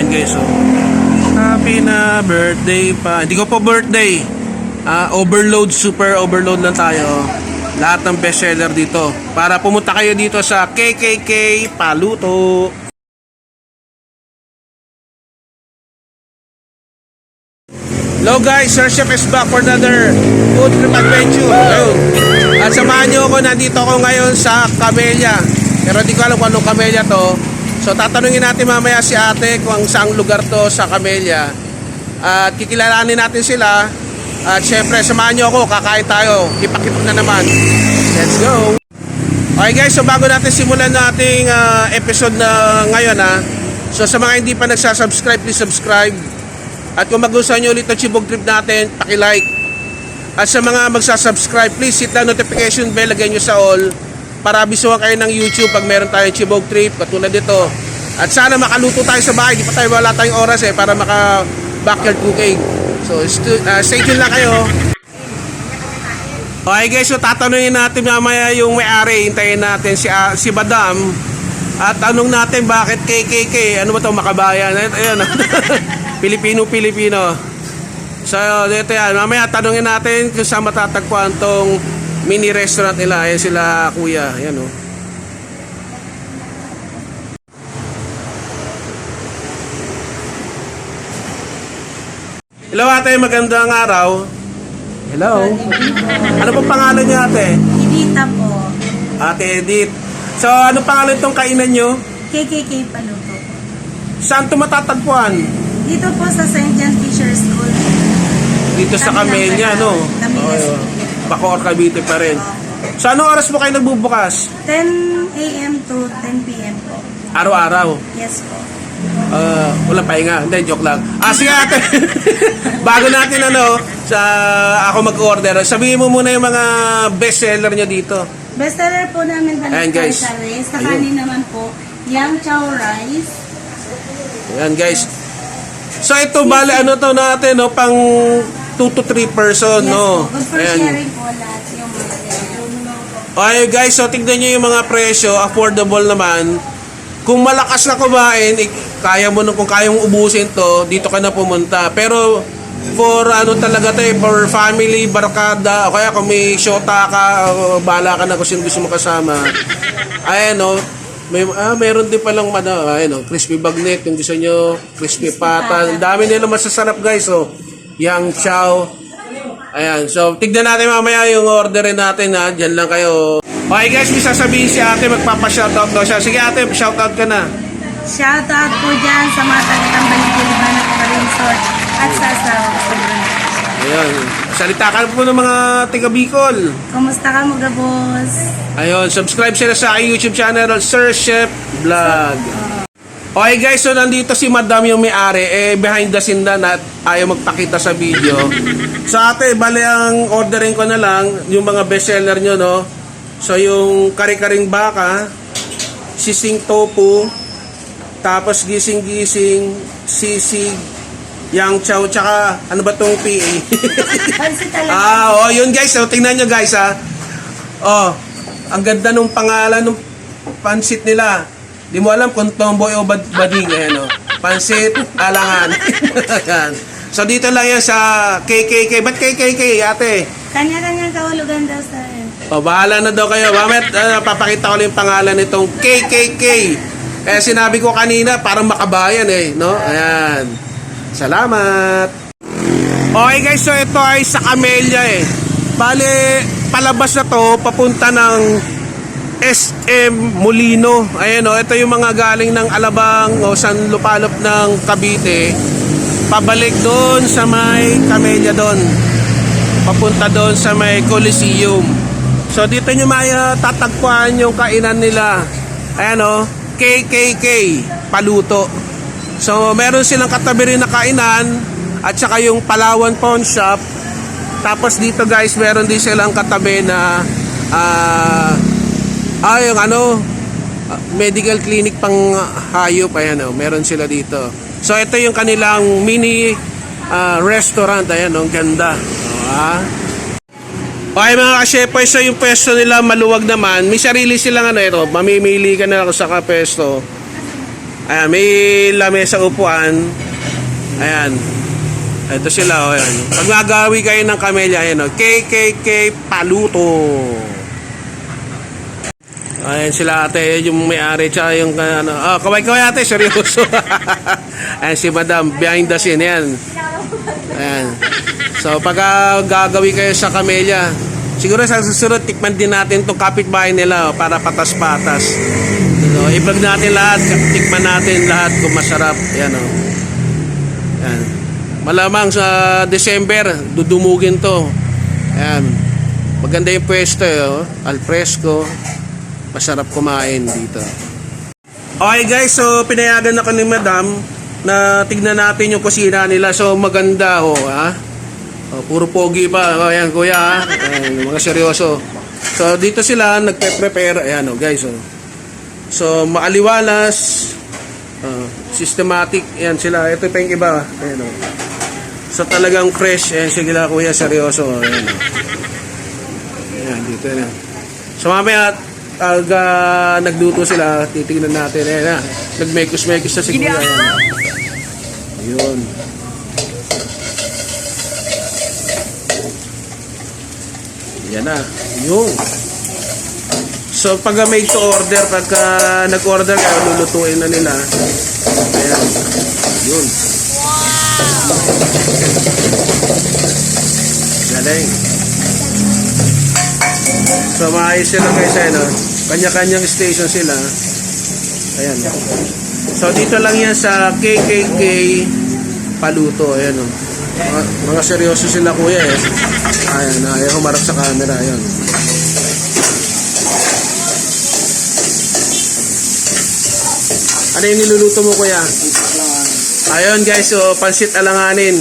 Ayan guys, so happy na birthday pa. Hindi ko po birthday. Overload, super overload lang tayo. Lahat ng bestseller dito. Para pumunta kayo dito sa KKK Paluto. Hello guys, Sir Chef is back for another food trip adventure. Ayun. At samahan nyo ako, nandito ako ngayon sa Camellia. Pero di ko alam kung anong Camellia to. So tatanungin natin mamaya si ate kung saang lugar to sa Camellia. At kikilalanin natin sila. At syempre samahan nyo ako, kakain tayo. Ipak-ipak na naman. Let's go! Okay guys, so bago natin simulan nating episode na ngayon so sa mga hindi pa nagsasubscribe, please subscribe. At kung magustuhan nyo ulit ang Chibog Trip natin, paki-like. At sa mga magsasubscribe, please hit the notification bell, lagyan nyo sa all para abisuhan kayo ng YouTube pag meron tayong Chibog Trip katulad dito. At sana makaluto tayo sa bahay, di pa tayo wala tayong oras para maka backyard cooking. So stay tuned lang kayo. Okay guys, so tatanungin natin mamaya yung may-ari. Hintayin natin si Madam. At tanong natin bakit KKK, ano ba ito, makabayan? Ayan. Pilipino. So, dito yan. Mamaya tanungin natin kung saan matatagpuan tong mini restaurant nila. Ayan sila kuya. Ayan o. Hello ate, magandang araw. Hello. Ano pong pangalan niyo ate? Edita po. Ate Edith. So, ano pangalan itong kainan nyo? KKK Paluto. Saan ito matatagpuan? Dito po sa St. John Fisher School. Dito sa Camellia, no? Bacoor, Cavite pa rin. So, anong oras mo kayo nagbubukas? 10 a.m. to 10 p.m. po. Araw-araw? Yes po. Wala pahinga. Hindi, joke lang. Sige ate. Bago natin ako mag-order, sabihin mo muna yung mga bestseller nyo dito. Bestseller po namin Ayan, guys. sa rice. Sa kanin naman po, Yang Chow Rice. Ayan guys. So ito bale to natin pang 2 to 3 person Yes no. po. Good for Ayan. sharing po lahat yung mga Okay guys, so tignan nyo yung mga presyo, affordable naman. Kung malakas na kumain, kaya mo kung kaya mong ubusin to, dito ka na pumunta. Pero for talaga to for family, barkada, o kaya kung may shota ka, bala ka na kung sino gusto mo kasama. Ayan meron din palang crispy bagnet, yung gusto nyo, crispy pata. Ang dami nila masasarap guys, Yang Chow. Ayan, so tignan natin mamaya yung orderin natin dyan lang kayo. Okay guys, may sasabihin si ate, magpapa-shoutout daw siya. Sige ate, shoutout ka na. Shoutout po dyan sa mga tagatambal ng Kiliban at Resort at sa asawa ko. Ayan, salita ka po ng mga taga Bicol. Kumusta ka mga boss? Ayun, subscribe sila sa aking YouTube channel, Sir Chef Vlog. Okay guys, so nandito si Madam yung may-ari, behind the scene na at ayaw magpakita sa video. Sa ate, bale ang ordering ko na lang, yung mga bestseller nyo, no? So yung kare-karing baka, sising tofu, tapos gising-gising, sisig, Yang Chow, tsaka ano ba tong PA? Pansit talaga. Yun guys, tingnan nyo guys ang ganda nung pangalan ng pansit nila. Di mo alam kung tomboy o bading. Pansit, alangan. So dito lang yan sa KKK. Ba't KKK ate? Kanya-kanyang kahulugan daw sa Bahala na daw kayo. Mamaya papakita ko lang yung pangalan nitong KKK. Kaya sinabi ko kanina, parang makabayan no? Ayan. Salamat. Okay guys, so ito ay sa Camellia Bale, palabas na to, papunta ng SM Molino. Ayan ito yung mga galing ng Alabang o San Lupalop ng Cavite. Pabalik doon sa may Camellia doon. Papunta doon sa may Coliseum. So dito nyo tatagpuan yung kainan nila. Ayan KKK Paluto. So meron silang katabi rin na kainan at saka yung Palawan Pawn Shop. Tapos dito guys, meron din silang katabi na yung medical clinic pang hayop. Ayan meron sila dito. So ito yung kanilang mini restaurant. Ayan ang ganda. Okay mga ka-shepoy, so yung pwesto nila maluwag naman. May sarili silang mamimili ka na ako sa ka-pwesto. Ayan, may lamesa upuan. Ayan. Ito sila, oh, ayan. Pag nagawi kayo ng Camellia, ayan, oh, KKK Paluto. Ayan sila ate, yung may-ari, tsaka yung, ano, kaway-kaway ate, seryoso. Ayan si madam, behind the scene, ayan. Ayan. So, pag gagawi kayo sa Camellia, siguro sa susunod, tikman din natin itong kapitbahay nila, oh, para patas-patas. So, i-vlog natin lahat, tikman natin lahat kung masarap. Ayan, oh. Ayan. Malamang sa December, dudumugin to. Ayan. Maganda yung pwesto, oh. Al fresco. Masarap kumain dito. Okay guys, so pinayagan ako ni madam na tignan natin yung kusina nila. So maganda, oh, ha? Oh, puro pogi pa. Oh, ayan kuya, ha? Ayan, mga seryoso. So dito sila nagpe-prepare. Ayan, oh, guys, oh. So maaliwalas, systematic. Ayan sila. Ito pa yung iba. Ayan, oh. So talagang fresh. Ayan sila kuya, seryoso. Ayan, oh. Ayan, dito na. So mamaya pag nagluto sila, titignan natin. Ayan na, nagmekos-mekos na si kuya. Ayan. Ayun. Ayan na. Ayun. So pag made to order, pagka nag-order kayo, lulutuin na nila. Ayan. Ayun. Galing. So maayos sila guys, ano? Kanya-kanyang station sila. Ayan. So dito lang yan sa KKK Paluto. Ayan, oh. Mga seryoso sila kuya, eh. Ayan, ayaw humarap sa camera. Ayan. Ano yung niluluto mo kuya? Ayun guys, so pansit alanganin.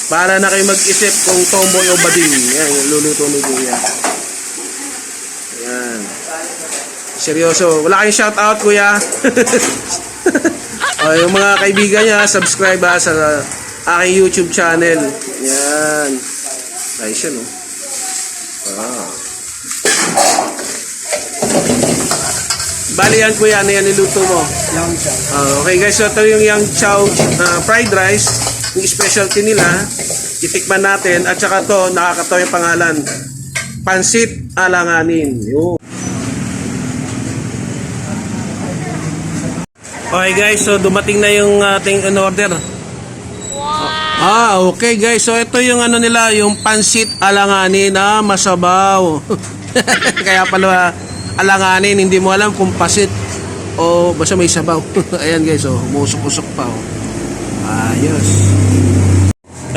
Para na kayo mag-isip kung tomboy o bading. Ayan, yung luluto ni kuya. Ayan. Seryoso. Wala kayong shout out kuya. O, yung mga kaibigan niya, subscribe sa aking YouTube channel. Ayan. Nice yun, oh. Wow. Bali yan kuya, ano yan niluto mo? Yang chow. Okay guys, so ito yung yang chow fried rice. Yung specialty nila. Itikman natin. At saka to, nakakatawa yung pangalan. Pansit alanganin. Yun. Okay guys, so dumating na yung ating in-order. Wow! Okay guys, so ito yung ano nila, yung pansit alanganin na masabaw. Kaya pala alanganin, hindi mo alam kung pasit o basta may sabaw. Ayan guys, oh, umusok-usok pa. Oh. Ayos.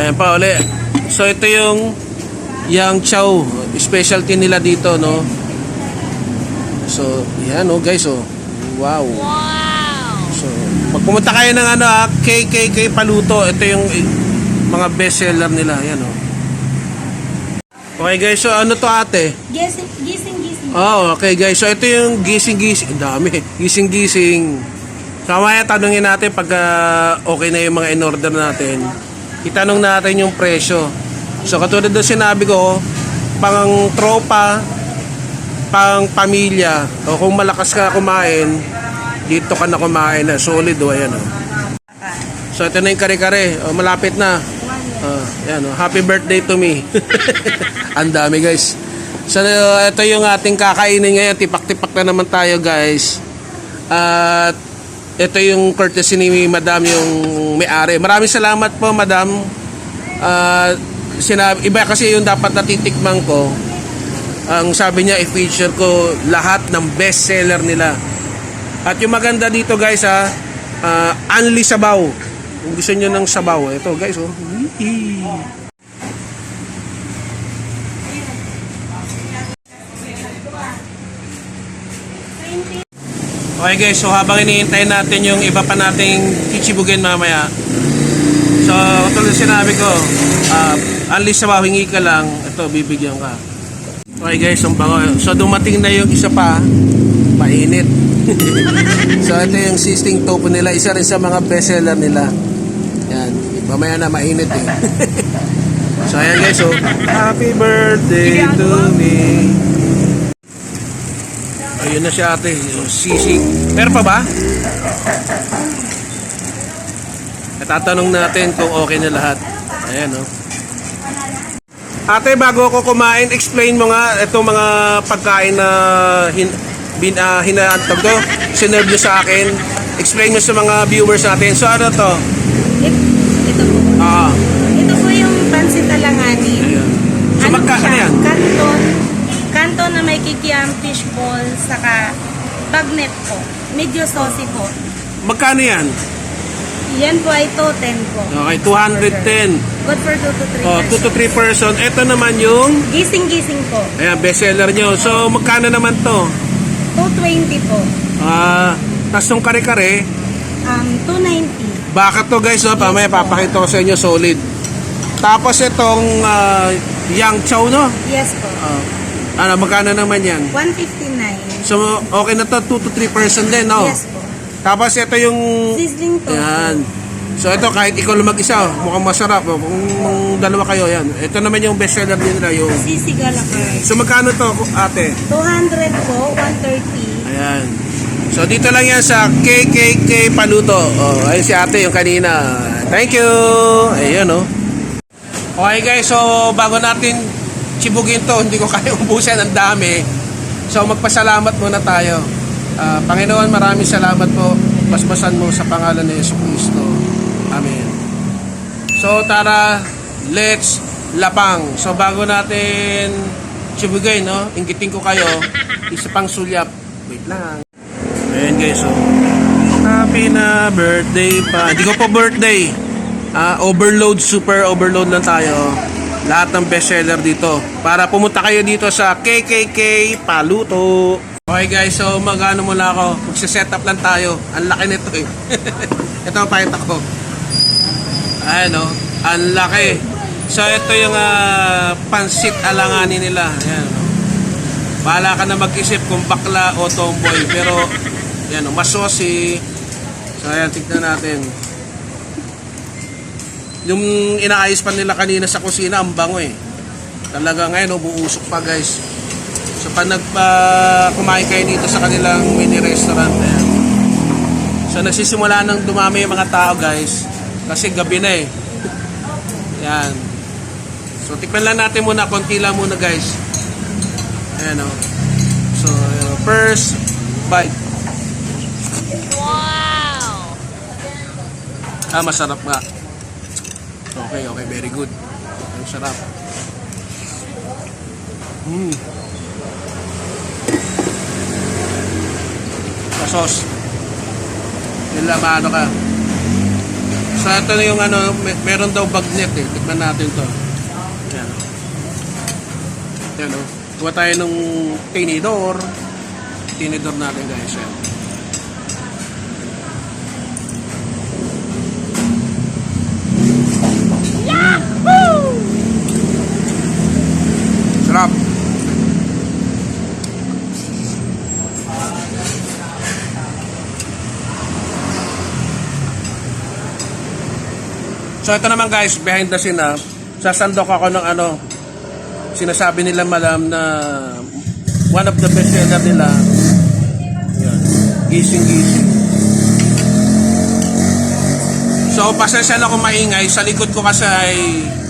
Ayan pa uli. So ito yung yang chow, specialty nila dito, no? So, yan, oh guys, oh. Wow. So, pag pumunta kayo ng ano, KKK Paluto, ito yung mga bestseller nila, yan, oh. Okay guys, so ano to ate? Gising. Oh, okay guys. So ito yung gising-gising. Ang dami. Gising-gising. So mamaya tanungin natin pag okay na yung mga in-order natin. Itanong natin yung presyo. So katulad ng sinabi ko, pang tropa, pang pamilya, o kung malakas ka kumain, dito ka na kumain na. Solid, o ayan, o. So ito na yung kare-kare. O, malapit na. Ayan, o. Happy birthday to me. Ang dami guys. So ito yung ating kakainin ngayon. Tipak-tipak na naman tayo guys. At ito yung courtesy ni madam, yung may-ari. Maraming salamat po madam. Iba kasi yung dapat natitikman ko. Ang sabi niya i-feature ko lahat ng best seller nila. At yung maganda dito guys only sabaw. Kung gusto nyo ng sabaw, ito guys, oh. Okay guys, so habang iniintay natin yung iba pa nating kichibugin mamaya. So, tulad sinabi ko, only sabaw, hingi ka lang, ito, bibigyan ka. Okay guys, ang bango. So, dumating na yung isa pa, mainit. So, ito yung sisting tofu nila, isa rin sa mga bestseller nila. Yan, mamaya na mainit eh. So, ayan guys, so, happy birthday to me. Ayun na siya ate, yung sisig. Meron pa ba? At tatanong natin kung okay na lahat. Ayan, oh. Ate, bago ako kumain, explain mo nga itong mga pagkain na hinaantog to. Sinerve nyo sa akin. Explain mo sa mga viewers natin. So, ano to? Ito po. Ito po yung pansit alanganin. Ayan. So, Ano po ano siya? yan? Kanto na may kikiam fish ball, saka bagnet po. Medyo saucy po. Magkano yan? Yan po ay 210 po. Okay, 210. Good for 2 to 3 Oh, 2 to 3 person. Ito naman yung, Gising-gising po. ayan, bestseller nyo. So, magkano naman to? 220 po. Tas yung kare-kare, 290. baka to guys, no? Pamaya papakita ko sa inyo, solid. Tapos itong yang chow, no? Yes po. Ano, magkano naman yan? 159. So, okay na to, 2 to 3 person din, no? Yes po. Tapos ito yung, Sizzling to. yan. So, ito kahit ikaw lang mag-isa, mukhang masarap. Kung dalawa kayo, yan. Ito naman yung bestseller din nila, yung... Sisig alakay. So, magkano to, ate? 200 po, 130. Ayan. So, dito lang yan sa KKK Paluto. Oh, ayun si ate yung kanina. Thank you! Ayun, oh. Okay guys, so bago natin chibugin to, hindi ko kaya ubusin, ang dami. So, magpasalamat muna tayo. Panginoon, maraming salamat po. Basbasan mo sa pangalan ni Yesu Cristo. Amen. So, tara, let's lapang. So, bago natin chibugin, no? Inggitin ko kayo, isa pang sulyap. Wait lang. Ayan guys, so happy na birthday pa. Hindi ko po birthday. Overload, super overload lang tayo. Lahat ng bestseller dito. Para pumunta kayo dito sa KKK Paluto. Okay guys, so magano muna ako. Magsiset up lang tayo. Ang laki nito eh. Ito, pakita ko. Ayan o, ang laki. So ito yung pansit alanganin nila. Ayan o. Bahala ka na mag-isip kung bakla o tomboy. Pero, yan o, masosi. So ayan, tignan natin. Yung inaayos pa nila kanina sa kusina, ang bango eh. Talaga ngayon, buusok pa guys. So pag kumain kayo dito sa kanilang mini restaurant, ayan. So nagsisimula nang dumami yung mga tao guys. Kasi gabi na eh. Ayan. So tikman lang natin muna, konti lang muna guys. Ayan o. So first bite. Wow! Masarap nga. Okay, very good. Ang sarap. Sauce. Yung lamano ka. So ito na yung meron daw bagnet eh. Tikman natin to. Yan. Yan o. Kuha tayo ng tinidor. Tinidor natin guys. Yan. Sarap. So ito naman guys, behind the scene sasandok ako ng sinasabi nila malam na one of the best seller nila. Yan. Gising. So pasensya na kung maingay, sa likod ko kasi ay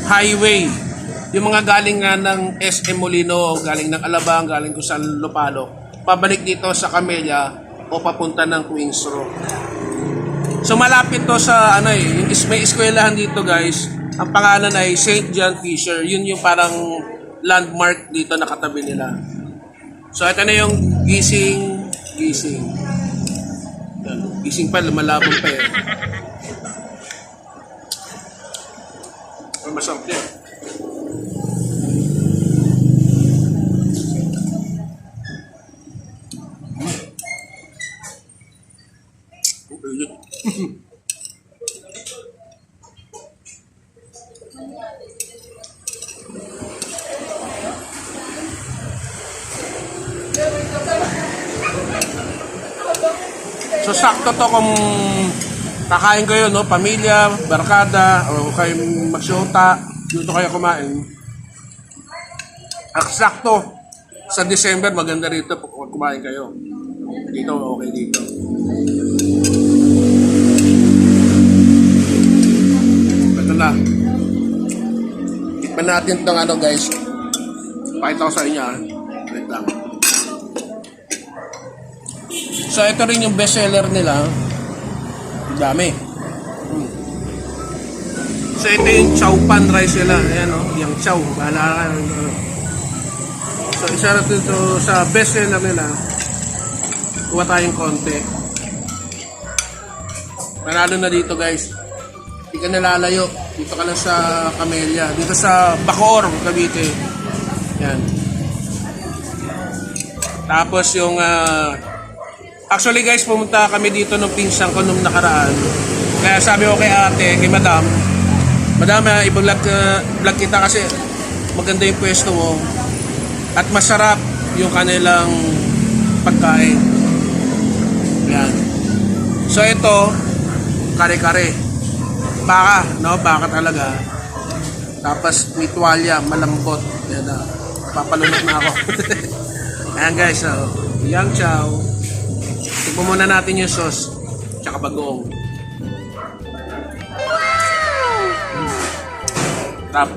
highway. Yung mga galing nga ng SM Molino, galing ng Alabang, galing ko sa Lupalo, pabalik dito sa Camellia o papunta ng Queens Road. So malapit to sa yung may eskwelahan dito guys. Ang pangalan ay St. John Fisher. Yun yung parang landmark dito na katabi nila. So ito na yung gising. Gising pa, lumalabong pa eh. Masarap yan. So sakto to kung kakain kayo, no? Pamilya, barkada, o kayo magsyota, dito kayo kumain. Sakto sa December, maganda rito pag kumain kayo. Dito, okay dito. Tikman natin itong ano guys. Pakita ko sa inyo ah. Wait lang. So ito rin yung best seller nila. Ang dami. So ito yung chow pan rice nila. Ayan o, yung chow. Bahala ka. So isa na ito sa best seller nila. Kuha tayong konti. Manalo na dito guys. Hindi ka nalalayo. Dito ka lang sa Camellia. Dito sa Bacoor, Cavite. Yan. Tapos yung actually guys, pumunta kami dito nung pinsan ko nung nakaraan. Kaya sabi ko kay ate, kay madam, i-vlog kita kasi maganda yung pwesto mo at masarap yung kanilang pagkain. Yan. So ito, kare-kare. Baka, no? Baka talaga. Tapos may tuwalya, malambot. Yan na. Papalunok na ako. Ayan guys, so, yang chow. Tignan muna natin yung sauce. Tsaka bagoong. Tap.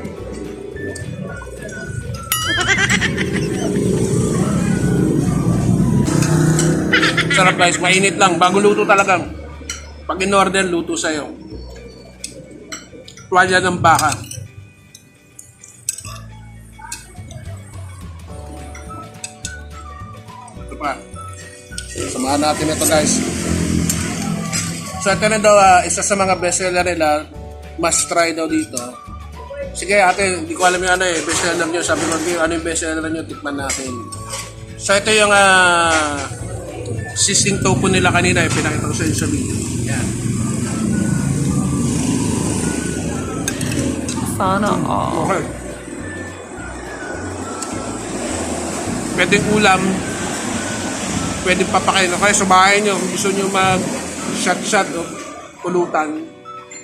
Sarap guys, mainit lang. Bago luto talaga. Pag in-order, luto sa'yo. Tuwalya ng baka. Ito pa. Samahan natin ito guys. So ito na daw, isa sa mga bestseller nila. Must try daw dito. Sige ate, hindi ko alam yung ano bestseller nyo. Sabi ko, ano yung bestseller nyo, tikman natin. So ito yung sizzling tofu nila kanina, pinakita ko sa inyo sa video. Yan. Sana all. Okay. Pwedeng ulam, pwedeng papakain. Okay, sa bahay nyo, kung gusto nyo mag-shot-shot o pulutan,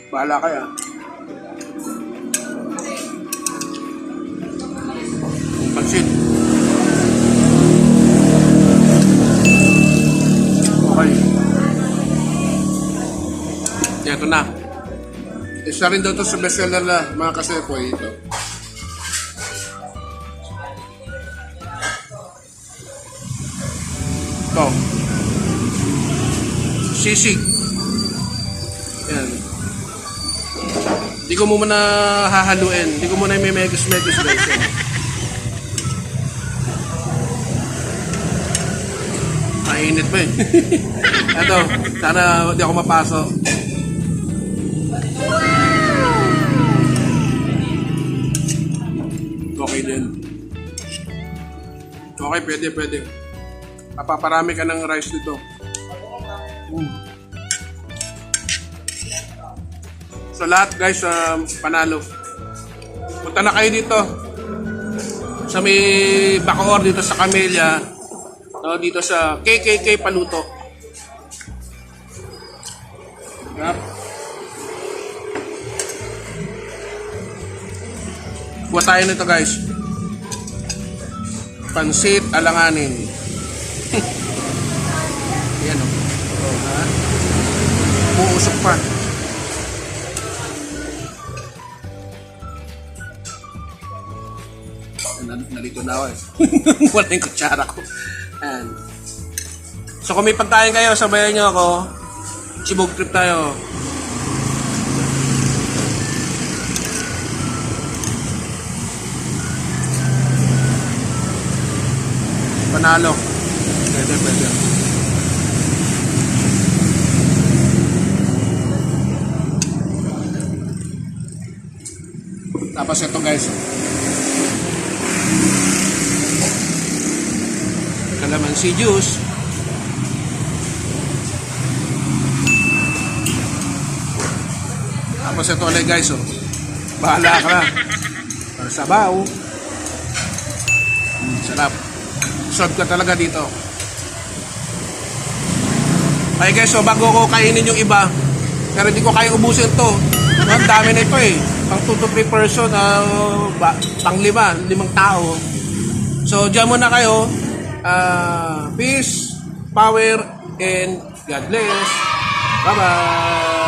bahala kaya. Pansit. Okay. Ito na. Isa rin daw ito sa bestseller na mga kasepoy ito. Ito. Sisig. Yan. Hindi ko muna hahaluin. Hindi ko muna may megus-megus guys. Mainit pa eh. Ito. Sana hindi ako mapasok. Okay din. Okay, pwede. Papaparami ka ng rice dito. So lahat guys, panalo. Punta na kayo dito. Sa may Bacoor, dito sa Camellia. No, dito sa KKK Paluto. Yep. Kuha tayo nito guys. Pansit alanganin. Yan o. Muusok pa. Nalito na ako eh. Wala yung kutsara ko. Ayan. So kung may pagkain kayo, sabayan nyo ako. Chibog trip tayo. Panalo. Pwede. Tapos ito guys. Kalamansi juice. Tapos ito ulit guys. Oh. Bahala ka na. Sabaw. Sarap. Solve ka talaga dito. Okay guys, so bago ko kainin yung iba, pero hindi ko kaya ubusin to. Ang dami na ito eh. Pang 2 to 3 person, pang 5 tao. So dyan muna kayo. Peace, power, and God bless. Bye-bye.